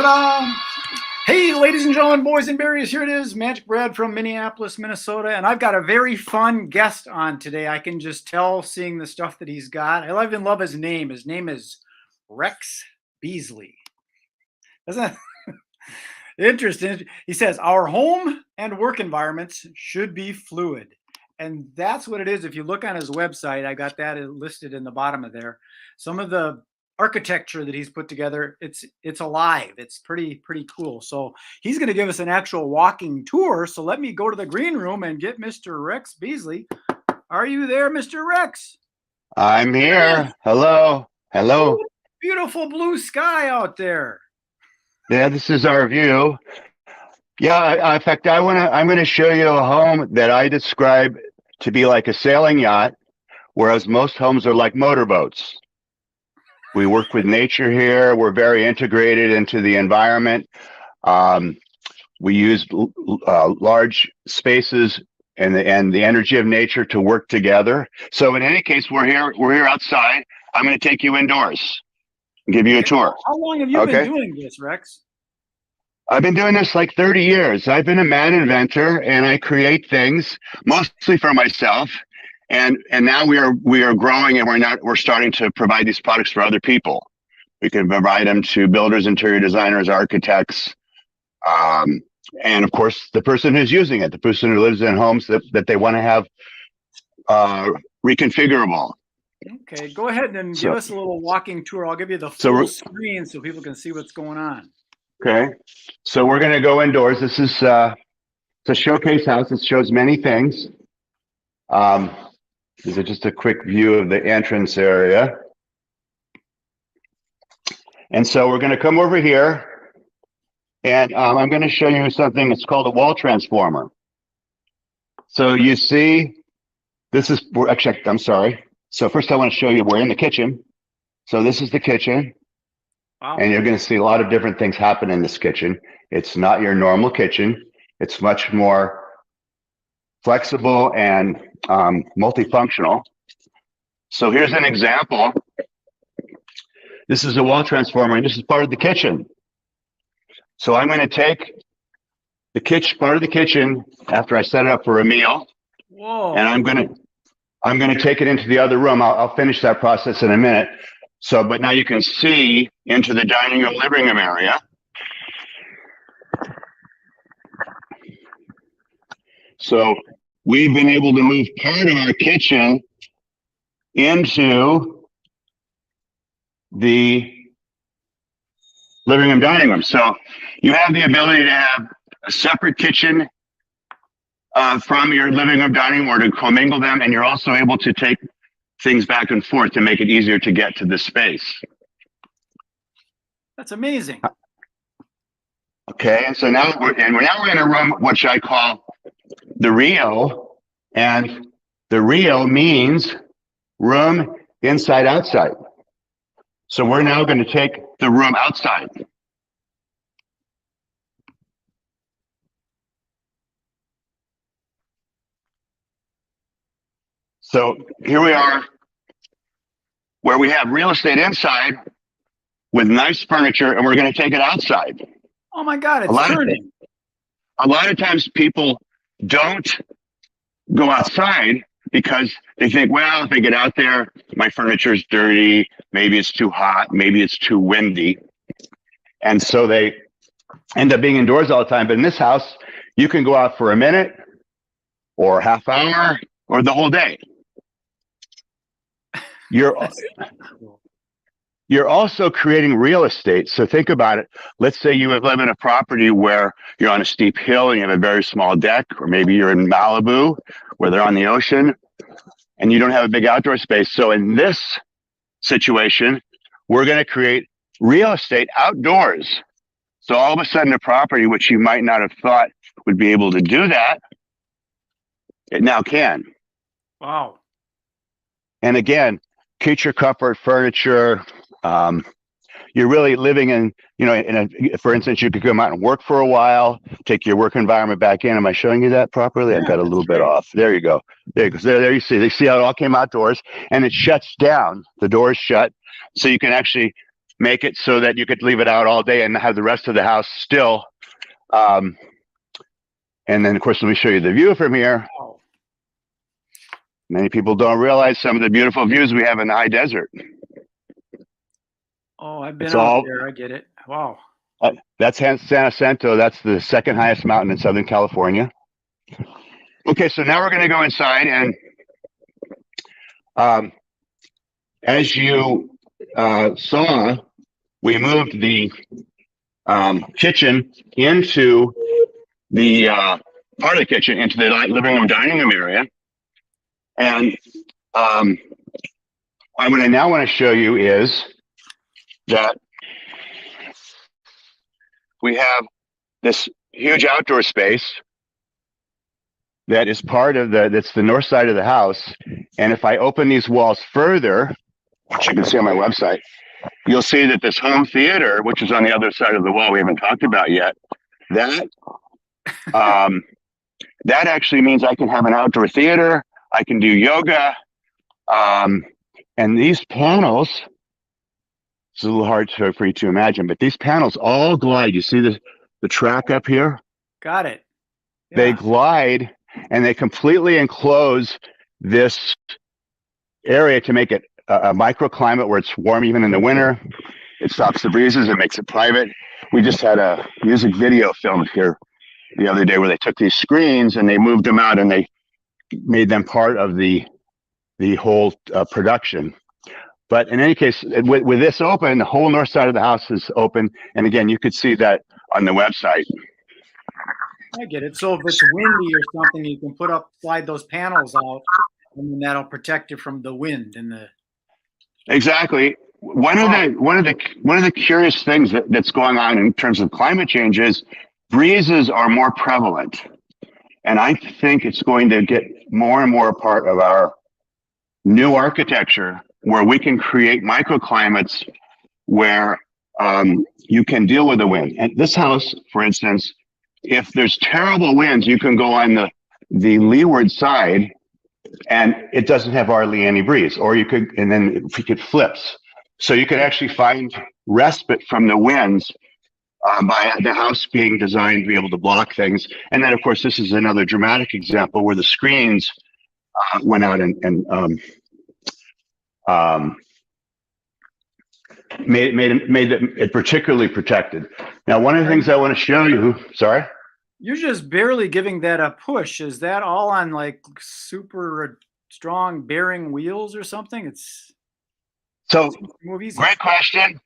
Ta-da! Hey, ladies and gentlemen, boys and berries, here it is, Magic Brad from Minneapolis, Minnesota, and I've got a very fun guest on today. I can just tell seeing the stuff that he's got. I even love his name. His name is Rex Beasley. Isn't that interesting? He says, our home and work environments should be fluid. And that's what it is. If you look on his website, I got that listed in the bottom of there. Some of the architecture that he's put together, it's alive. It's pretty cool. So he's going to give us an actual walking tour. So let me go to the green room and get Mr. Rex Beasley. Are you there, Mr. Rex? I'm here. Hello. Hello. Oh, beautiful blue sky out there. Yeah, this is our view. Yeah, in fact, I'm going to show you a home that I describe to be like a sailing yacht, whereas most homes are like motorboats. We work with nature here. We're very integrated into the environment. We use large spaces and the energy of nature to work together. So in any case, we're here outside. I'm going to take you indoors and give you a tour. How long have you been doing this, Rex? I've been doing this like 30 years. I've been a mad inventor, and I create things mostly for myself. And now we are growing, and we're starting to provide these products for other people. We can provide them to builders, interior designers, architects, and of course the person who's using it, the person who lives in homes that they want to have reconfigurable. Okay, go ahead and give us a little walking tour. I'll give you the full screen so people can see what's going on. Okay, so we're going to go indoors. This is it's a showcase house. It shows many things. This is just a quick view of the entrance area. And so we're going to come over here, and I'm going to show you something. It's called a wall transformer. So you see, this is, actually, I'm sorry. So first I want to show you, we're in the kitchen. So this is the kitchen. Wow. And you're going to see a lot of different things happen in this kitchen. It's not your normal kitchen. It's much more flexible and multifunctional. So here's an example. This is a wall transformer, and this is part of the kitchen. So I'm going to take the part of the kitchen after I set it up for a meal. Whoa. And I'm going to take it into the other room. I'll finish that process in a minute. So, but now you can see into the dining room, living room area. So we've been able to move part of our kitchen into the living room, dining room. So you have the ability to have a separate kitchen from your living room, dining room, or to commingle them. And you're also able to take things back and forth to make it easier to get to the space. That's amazing. Okay, and so now we're in a room which I call the Rio, and the Rio means room inside outside. So we're now going to take the room outside. So here we are, where we have real estate inside with nice furniture, and we're going to take it outside. Oh my God, it's turning. A lot of times people don't go outside because they think, well, if I get out there, my furniture's dirty, maybe it's too hot, maybe it's too windy. And so they end up being indoors all the time. But in this house, you can go out for a minute or a half hour or the whole day. You're also creating real estate. So think about it. Let's say you live in a property where you're on a steep hill and you have a very small deck, or maybe you're in Malibu where they're on the ocean and you don't have a big outdoor space. So in this situation, we're going to create real estate outdoors. So all of a sudden, a property which you might not have thought would be able to do that, it now can. Wow. And again, creature comfort, furniture. You're really living in, for instance, you could come out and work for a while, take your work environment back in. Am I showing you that properly? I've got a little bit off. There you go. There you go. So there you see how it all came outdoors, and it shuts down. The door is shut, so you can actually make it so that you could leave it out all day and have the rest of the house still. And then, of course, let me show you the view from here. Wow. Many people don't realize some of the beautiful views we have in the high desert. Oh, I've been It's out all- there. I get it. Wow. That's San Jacinto. That's the second highest mountain in Southern California. Okay, so now we're going to go inside, and as you saw, we moved the kitchen into the part of the kitchen into the living room dining room area. And what I now want to show you is that we have this huge outdoor space that is part of that's the north side of the house. And if I open these walls further, which you can see on my website, you'll see that this home theater, which is on the other side of the wall we haven't talked about yet, that that actually means I can have an outdoor theater, I can do yoga, and these panels, it's a little hard for you to imagine, but these panels all glide. You see the track up here? Got it. Yeah. They glide and they completely enclose this area to make it a microclimate where it's warm even in the winter. It stops the breezes, it makes it private. We just had a music video filmed here the other day where they took these screens and they moved them out and they made them part of the whole production. But in any case, with this open, the whole north side of the house is open. And again, you could see that on the website. I get it. So if it's windy or something, you can slide those panels out, and then that'll protect you from the wind and the. Exactly. One of the curious things that's going on in terms of climate change is breezes are more prevalent, and I think it's going to get more and more a part of our new architecture, where we can create microclimates where you can deal with the wind. And this house, for instance, if there's terrible winds, you can go on the leeward side and it doesn't have hardly any breeze, or you could, and then it flips. So you could actually find respite from the winds by the house being designed to be able to block things. And then, of course, this is another dramatic example where the screens went out and made it particularly protected. Now, one of the things I want to show you, sorry? You're just barely giving that a push. Is that all on like super strong bearing wheels or something? It's so movies. Great question.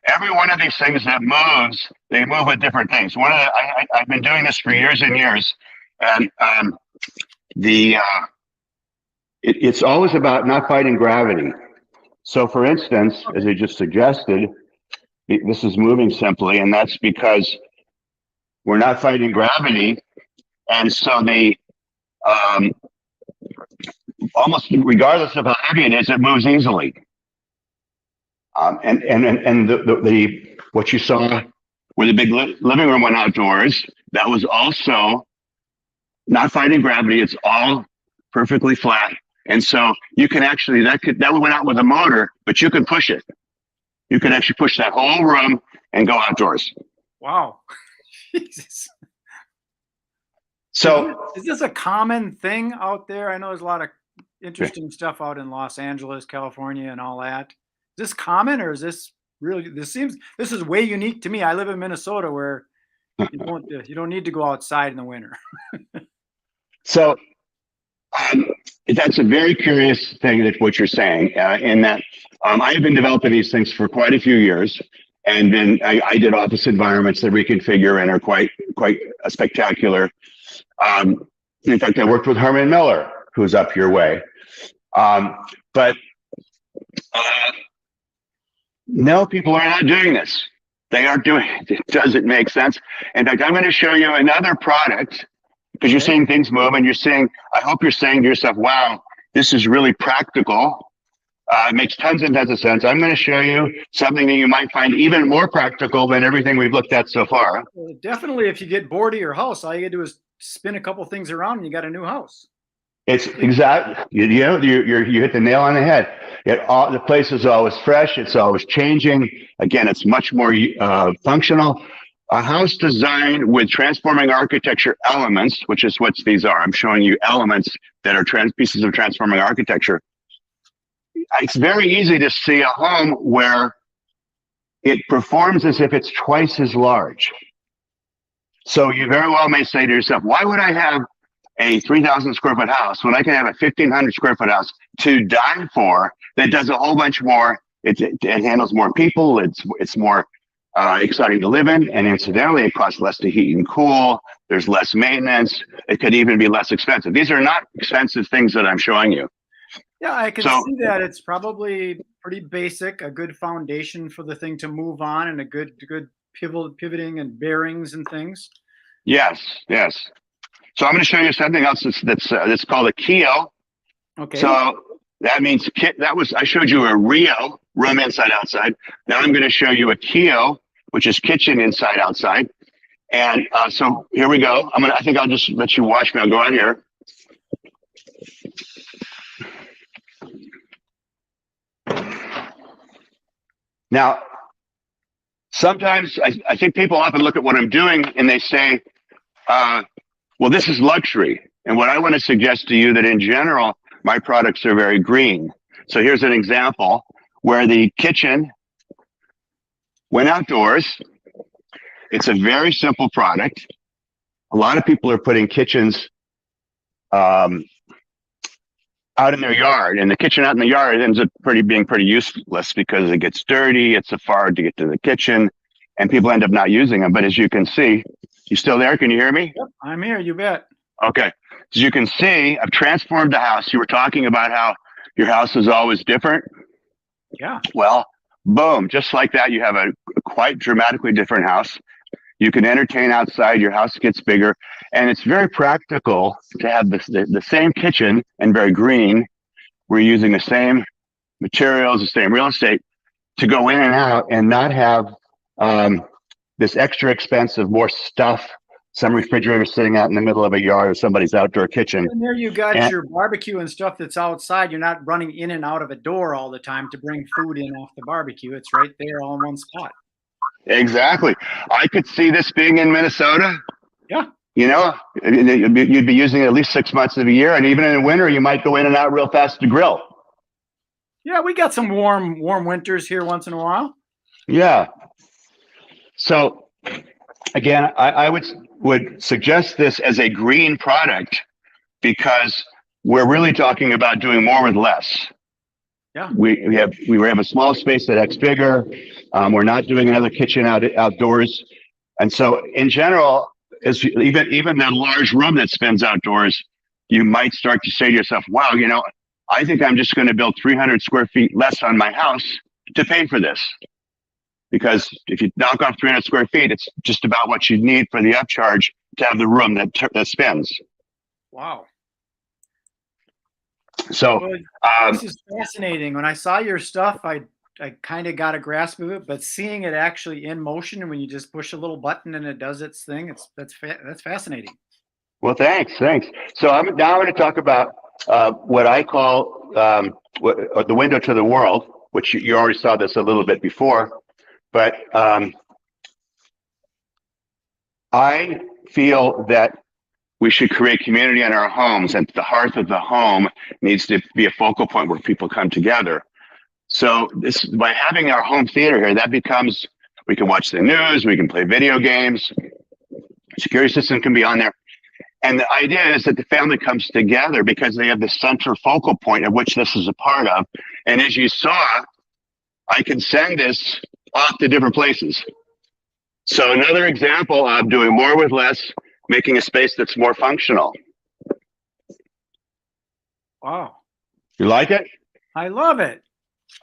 Every one of these things that moves, they move with different things. I've been doing this for years and years, and it's always about not fighting gravity. So, for instance, as I just suggested, this is moving simply, and that's because we're not fighting gravity, and so they almost regardless of how heavy it is, it moves easily. And the what you saw where the big living room went outdoors, that was also not fighting gravity. It's all perfectly flat, and so you can actually that went out with a motor, but you can push it. You can actually push that whole room and go outdoors. Wow. Jesus. So is this a common thing out there? I know there's a lot of interesting stuff out in Los Angeles, California, and all that. Is this common, or is this really? This is way unique to me. I live in Minnesota, where you don't need to go outside in the winter. So that's a very curious thing that what you're saying, in that I have been developing these things for quite a few years. And then I did office environments that reconfigure and are quite spectacular. In fact, I worked with Herman Miller, who's up your way. But no, people are not doing this. They aren't doing it. It doesn't make sense. In fact, I'm going to show you another product, because you're seeing things move, and I hope you're saying to yourself, wow, this is really practical. It makes tons and tons of sense. I'm going to show you something that you might find even more practical than everything we've looked at so far. Well, definitely, if you get bored of your house, all you got to do is spin a couple things around and you got a new house. It's exact. You know, you hit the nail on the head. The place is always fresh. It's always changing. Again, it's much more functional. A house designed with transforming architecture elements, which is what these are. I'm showing you elements that are pieces of transforming architecture. It's very easy to see a home where it performs as if it's twice as large. So you very well may say to yourself, why would I have a 3,000 square foot house when I can have a 1,500 square foot house to die for that does a whole bunch more? It handles more people. It's more exciting to live in. And incidentally, it costs less to heat and cool. There's less maintenance. It could even be less expensive. These are not expensive things that I'm showing you. Yeah, I can see that. It's probably pretty basic, a good foundation for the thing to move on, and a good pivoting and bearings and things. Yes, yes. So I'm going to show you something else that's called a Geo. Okay. So that means I showed you a Rio, room inside outside. Now I'm going to show you a Geo, which is kitchen inside outside. And so here we go. I think I'll just let you watch me. I'll go out here. Now, sometimes I think people often look at what I'm doing and they say, well, this is luxury. And what I want to suggest to you that in general, my products are very green. So here's an example where the kitchen went outdoors. It's a very simple product. A lot of people are putting kitchens out in their yard, and the kitchen out in the yard ends up being pretty useless because it gets dirty. It's so far to get to the kitchen, and people end up not using them. But as you can see, you still there? Can you hear me? Yep, I'm here. You bet. Okay. As you can see, I've transformed the house. You were talking about how your house is always different. Yeah. Well, boom, just like that, you have a quite dramatically different house. You can entertain outside. Your house gets bigger, and it's very practical to have the same kitchen and very green. We're using the same materials, the same real estate to go in and out and not have this extra expense of more stuff. Some refrigerator sitting out in the middle of a yard or somebody's outdoor kitchen. And there you got your barbecue and stuff that's outside. You're not running in and out of a door all the time to bring food in off the barbecue. It's right there all in one spot. Exactly. I could see this being in Minnesota. Yeah. You know, you'd be using it at least 6 months of the year. And even in the winter, you might go in and out real fast to grill. Yeah, we got some warm winters here once in a while. Yeah. So again, I would suggest this as a green product because we're really talking about doing more with less. Yeah. We have a small space that acts bigger. We're not doing another kitchen outdoors. And so in general, even that large room that spins outdoors, you might start to say to yourself, wow, you know, I think I'm just going to build 300 square feet less on my house to pay for this. Because if you knock off 300 square feet, it's just about what you need for the upcharge to have the room that spins. Wow. So this is fascinating. When I saw your stuff, I kind of got a grasp of it, but seeing it actually in motion, and when you just push a little button and it does its thing, that's fascinating. Well, thanks. So I'm going to talk about what I call the window to the world, which you already saw this a little bit before, but I feel that we should create community in our homes, and the hearth of the home needs to be a focal point where people come together. So by having our home theater here, that becomes, we can watch the news, we can play video games, security system can be on there. And the idea is that the family comes together because they have the central focal point of which this is a part of. And as you saw, I can send this off to different places. So another example of doing more with less, making a space that's more functional. Wow. You like it? I love it.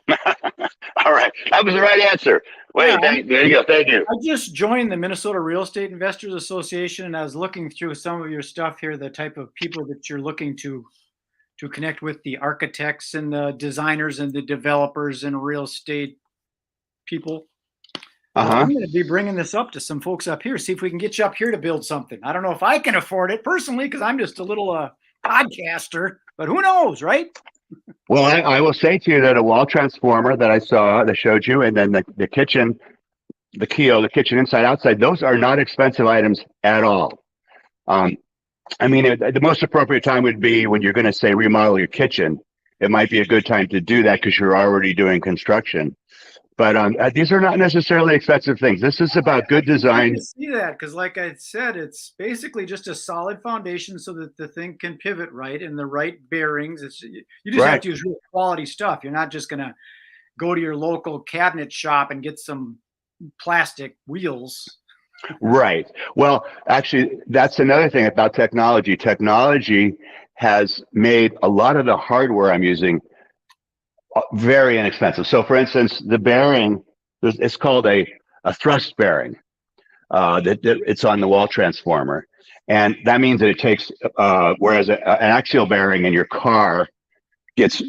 All right. That was the right answer. Wait, Yeah, there you go. Thank you. I just joined the Minnesota Real Estate Investors Association, and I was looking through some of your stuff here, the type of people that you're looking to connect with, the architects and the designers and the developers and real estate people. I'm going to be bringing this up to some folks up here, see if we can get you up here to build something. I don't know if I can afford it personally because I'm just a little podcaster, but who knows, right? Well, I will say to you that a wall transformer that I saw that showed you, and then the kitchen, the Keo, the kitchen inside outside, those are not expensive items at all. I mean, the most appropriate time would be when you're going to say remodel your kitchen. It might be a good time to do that because you're already doing construction. But these are not necessarily expensive things. This is about good design. I see that because, like I said, it's basically just a solid foundation so that the thing can pivot right in the right bearings. You just have to use real quality stuff. You're not just going to go to your local cabinet shop and get some plastic wheels. Right. Well, actually, that's another thing about technology. Technology has made a lot of the hardware I'm using very inexpensive. So, for instance, the bearing, it's called a thrust bearing. It's on the wall transformer, and that means that it takes. Whereas an axial bearing in your car gets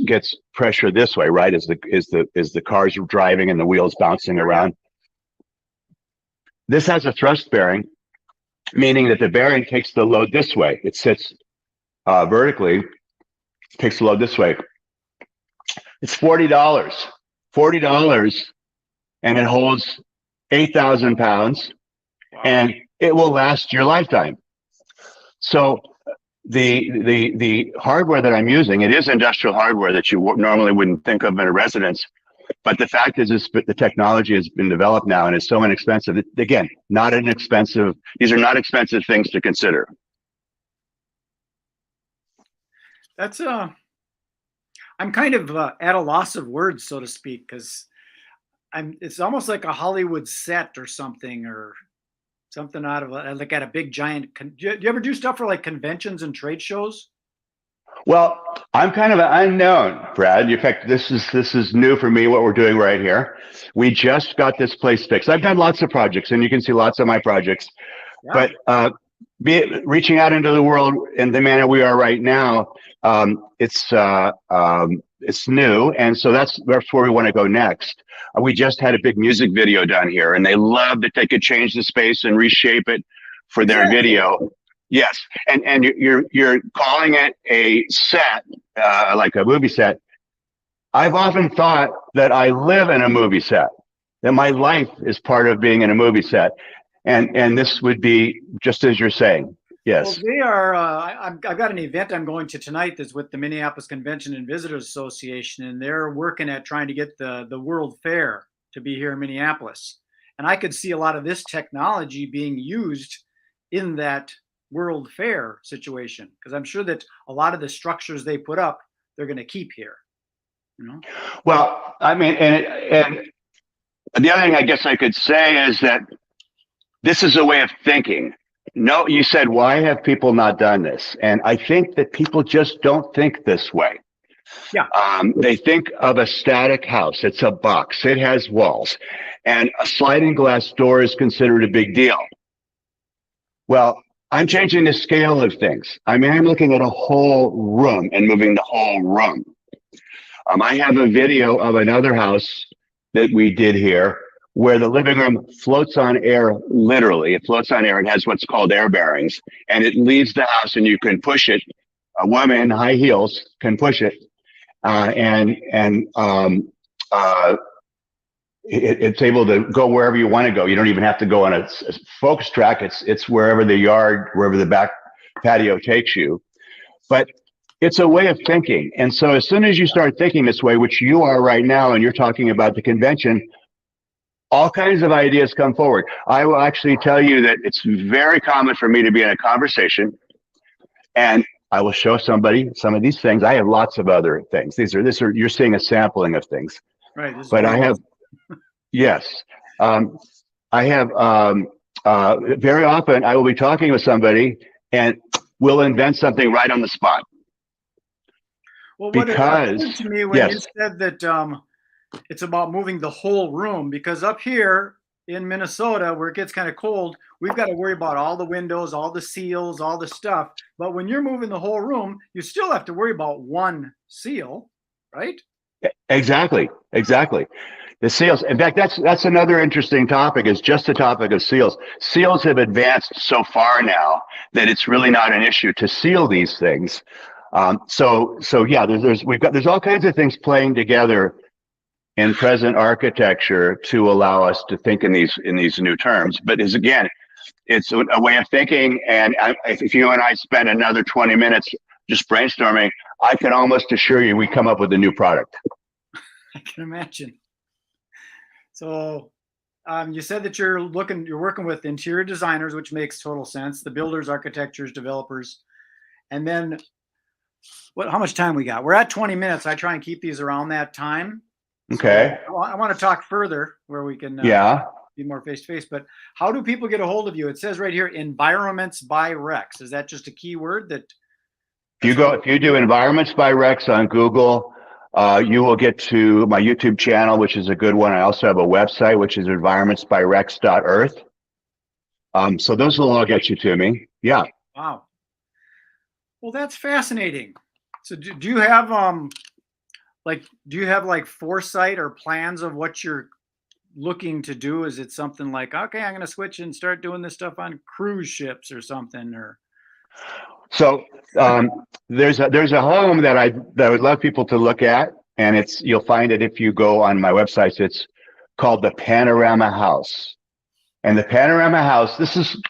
pressure this way, right? As the car's driving and the wheels bouncing around. This has a thrust bearing, meaning that the bearing takes the load this way. It sits vertically, takes the load this way. It's $40, and it holds 8,000 pounds, and it will last your lifetime. So the hardware that I'm using, it is industrial hardware that you normally wouldn't think of in a residence. But the fact is the technology has been developed now and is so inexpensive. Again, these are not expensive things to consider. That's I'm kind of at a loss of words, so to speak, because it's almost like a Hollywood set or something out of like at a big giant. Do you ever do stuff for like conventions and trade shows? Well, I'm kind of an unknown, Brad. In fact, this is new for me, what we're doing right here. We just got this place fixed. I've done lots of projects, and you can see lots of my projects. Yeah. But reaching out into the world in the manner we are right now, it's new, and so that's where we want to go next. We just had a big music video done here, and they loved that they could change the space and reshape it for their video. Yes, and you're calling it a set, like a movie set. I've often thought that I live in a movie set, that my life is part of being in a movie set, and this would be just as you're saying. Yes. Well, they are. I've got an event I'm going to tonight that's with the Minneapolis Convention and Visitors Association, and they're working at trying to get the World Fair to be here in Minneapolis. And I could see a lot of this technology being used in that World Fair situation, because I'm sure that a lot of the structures they put up, they're going to keep here. You know? Well, I mean, and the other thing I guess I could say is that this is a way of thinking. No, you said, why have people not done this? And I think that people just don't think this way. Yeah. They think of a static house. It's a box. It has walls. And a sliding glass door is considered a big deal. Well, I'm changing the scale of things. I mean, I'm looking at a whole room and moving the whole room. I have a video of another house that we did here where the living room floats on air, literally. It floats on air and has what's called air bearings. And it leaves the house and you can push it. A woman in high heels can push it. It's able to go wherever you want to go. You don't even have to go on a focus track. It's wherever the back patio takes you. But it's a way of thinking. And so as soon as you start thinking this way, which you are right now, and you're talking about the convention, all kinds of ideas come forward. I will actually tell you that it's very common for me to be in a conversation and I will show somebody some of these things. I have lots of other things. You're seeing a sampling of things. Right. But I have, yes, I have, very often I will be talking with somebody and we'll invent something right on the spot. Well, what it occurred to me when you said that it's about moving the whole room, because up here in Minnesota, where it gets kind of cold, we've got to worry about all the windows, all the seals, all the stuff. But when you're moving the whole room, you still have to worry about one seal, right? Exactly. The seals. In fact, that's another interesting topic. Is just the topic of seals. Seals have advanced so far now that it's really not an issue to seal these things. So yeah, there's all kinds of things playing together in present architecture to allow us to think in these new terms. But it's a way of thinking. And if you and I spend another 20 minutes just brainstorming, I can almost assure you we come up with a new product. I can imagine. So you said that you're working with interior designers, which makes total sense. The builders, architects, developers. And then how much time we got? We're at 20 minutes. I try and keep these around that time. Okay. So I want to talk further where we can be more face-to-face, but how do people get a hold of you? It says right here, Environments by Rex. Is that just a keyword that? If you do Environments by Rex on Google, you will get to my YouTube channel, which is a good one. I also have a website, which is environmentsbyrex.earth. So those will all get you to me. Yeah. Wow. Well, that's fascinating. So do you have like foresight or plans of what you're looking to do? Is it something like, okay, I'm going to switch and start doing this stuff on cruise ships or something? Or so there's a home that I would love people to look at, and you'll find it if you go on my website. It's called the Panorama House. And the Panorama House, this is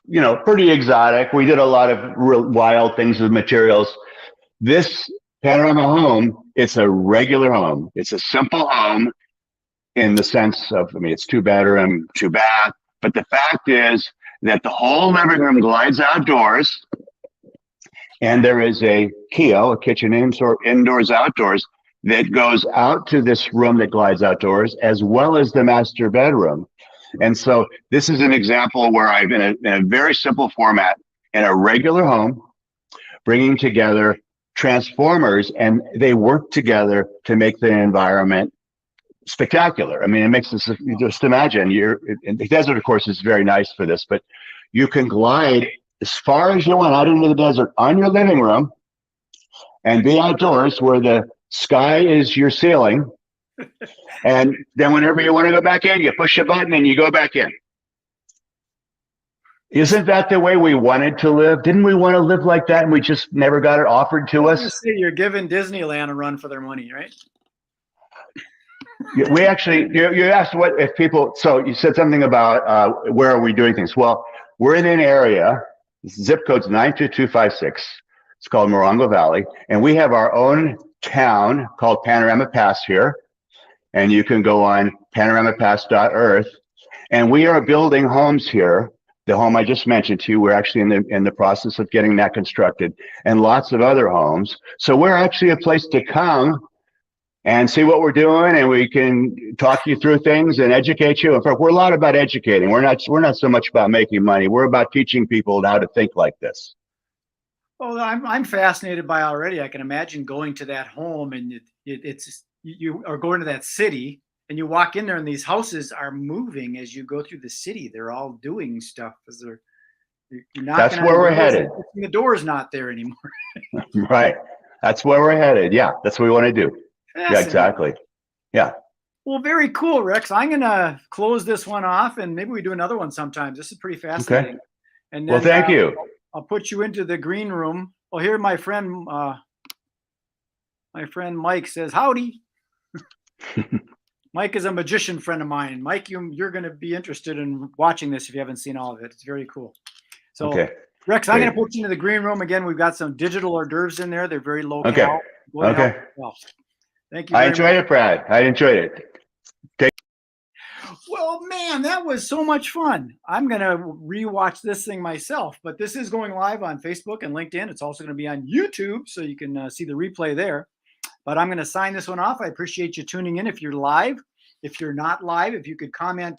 pretty exotic. We did a lot of real wild things with materials. This Panorama home, it's a regular home. It's a simple home in the sense of, it's 2-bedroom, 2-bath. But the fact is that the whole living room glides outdoors, and there is a Keo, a kitchen indoors, outdoors, that goes out to this room that glides outdoors, as well as the master bedroom. And so this is an example where I've, in a very simple format, in a regular home, bringing together transformers, and they work together to make the environment spectacular. It makes this, just imagine, the desert, of course, is very nice for this, but you can glide as far as you want out into the desert on your living room and be outdoors where the sky is your ceiling. And then whenever you want to go back in, you push a button and you go back in. Isn't that the way we wanted to live? Didn't we want to live like that and we just never got it offered to us? You're giving Disneyland a run for their money, right? We actually, you asked what if people, so you said something about where are we doing things? Well, we're in an area, zip code's 92256. It's called Morongo Valley. And we have our own town called Panorama Pass here. And you can go on panoramapass.earth. And we are building homes here. The home I just mentioned to you, we're actually in the process of getting that constructed, and lots of other homes. So we're actually a place to come and see what we're doing, and we can talk you through things and educate you. In fact, we're a lot about educating. We're not so much about making money. We're about teaching people how to think like this. Well, I'm fascinated by already. I can imagine going to that home, and you are going to that city, and you walk in there, and these houses are moving as you go through the city. They're all doing stuff as you're That's where we're headed. The door's not there anymore. Right. That's where we're headed. Yeah, that's what we want to do. Yeah, exactly. Yeah. Well, very cool, Rex. I'm gonna close this one off, and maybe we do another one sometime. This is pretty fascinating. Okay. And then, well, thank you. I'll put you into the green room. Well, here my friend Mike says howdy. Mike is a magician friend of mine. Mike, you're going to be interested in watching this if you haven't seen all of it. It's very cool. So, okay. Rex, I'm going to put you into the green room again. We've got some digital hors d'oeuvres in there. They're very low. Okay. Okay. Well, thank you. I enjoyed it, Brad. I enjoyed it. Well, man, that was so much fun. I'm going to rewatch this thing myself, but this is going live on Facebook and LinkedIn. It's also going to be on YouTube, so you can see the replay there. But I'm going to sign this one off. I appreciate you tuning in if you're live. If you're not live, if you could comment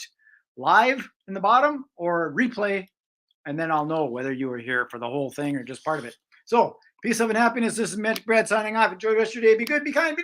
live in the bottom or replay, and then I'll know whether you were here for the whole thing or just part of it. So, peace, love, and happiness. This is Magic Brad signing off. Enjoy the rest of your day. Be good, be kind, be nice.